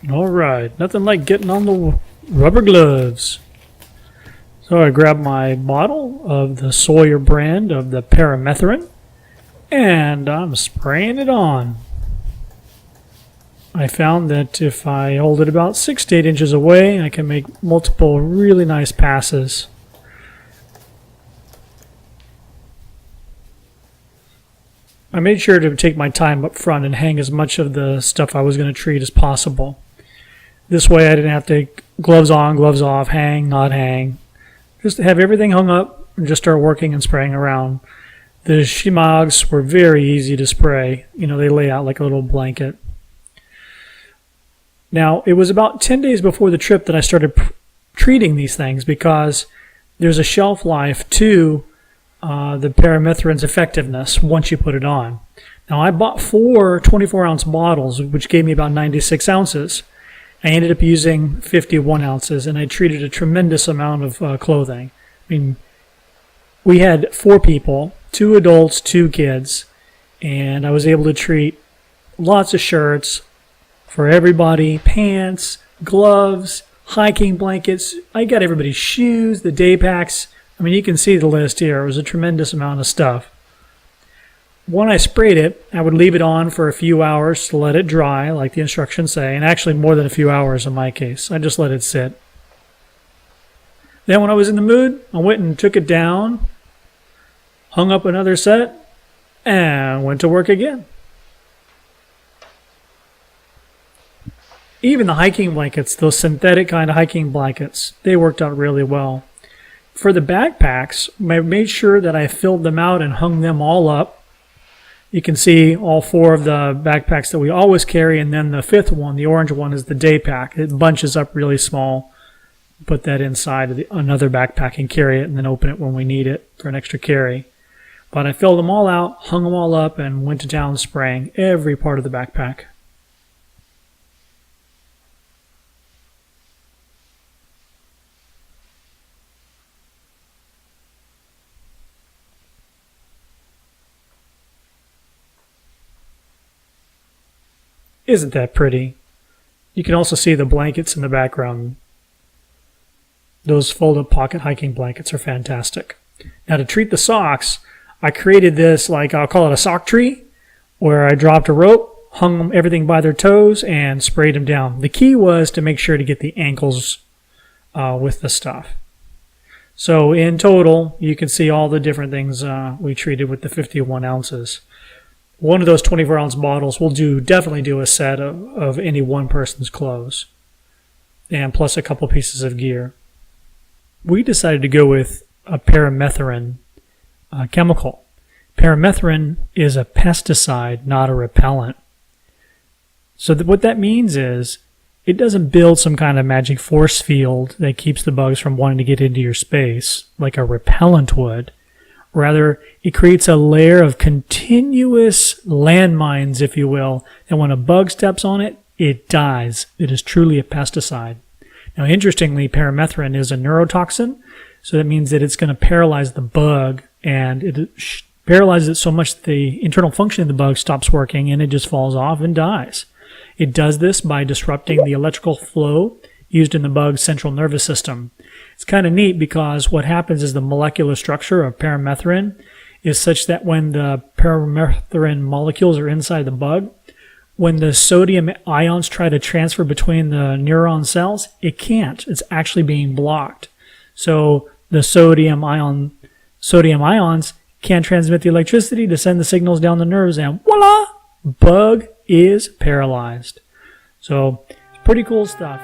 Alright, nothing like getting on the rubber gloves. So I grabbed my bottle of the Sawyer brand of the Permethrin, and I'm spraying it on. I found that if I hold it about 6 to 8 inches away, I can make multiple really nice passes. I made sure to take my time up front and hang as much of the stuff I was going to treat as possible. This way I didn't have to gloves on, gloves off, hang, not hang. Just have everything hung up and just start working and spraying around. The shimogs were very easy to spray. You know, they lay out like a little blanket. Now, it was about 10 days before the trip that I started treating these things because there's a shelf life to the Permethrin's effectiveness once you put it on. Now, I bought 4 24-ounce bottles, which gave me about 96 ounces. I ended up using 51 ounces, and I treated a tremendous amount of clothing. I mean, we had 4 people, 2 adults, 2 kids, and I was able to treat lots of shirts for everybody, pants, gloves, hiking blankets. I got everybody's shoes, the day packs. I mean, you can see the list here. It was a tremendous amount of stuff. When I sprayed it, I would leave it on for a few hours to let it dry, like the instructions say, and actually more than a few hours in my case. I just let it sit. Then when I was in the mood, I went and took it down, hung up another set, and went to work again. Even the hiking blankets, those synthetic kind of hiking blankets, they worked out really well. For the backpacks, I made sure that I filled them out and hung them all up. You can see all 4 of the backpacks that we always carry, and then the 5th one, the orange one, is the day pack. It bunches up really small. Put that inside of another backpack and carry it, and then open it when we need it for an extra carry. But I filled them all out, hung them all up, and went to town spraying every part of the backpack. Isn't that pretty? You can also see the blankets in the background. Those fold-up pocket hiking blankets are fantastic. Now to treat the socks, I created this, like I'll call it a sock tree, where I dropped a rope, hung everything by their toes, and sprayed them down. The key was to make sure to get the ankles with the stuff. So in total, you can see all the different things we treated with the 51 ounces. One of those 24-ounce bottles will definitely do a set of any one person's clothes, and plus a couple pieces of gear. We decided to go with a Permethrin chemical. Permethrin is a pesticide, not a repellent. So what that means is it doesn't build some kind of magic force field that keeps the bugs from wanting to get into your space like a repellent would. Rather, it creates a layer of continuous landmines, if you will, and when a bug steps on it, it dies. It is truly a pesticide. Now, interestingly, Permethrin is a neurotoxin, so that means that it's going to paralyze the bug, and it paralyzes it so much that the internal function of the bug stops working, and it just falls off and dies. It does this by disrupting the electrical flow used in the bug's central nervous system. It's kind of neat because what happens is the molecular structure of Permethrin is such that when the Permethrin molecules are inside the bug, when the sodium ions try to transfer between the neuron cells, it can't. It's actually being blocked. So the sodium ions can't transmit the electricity to send the signals down the nerves, and voila, bug is paralyzed. So it's pretty cool stuff.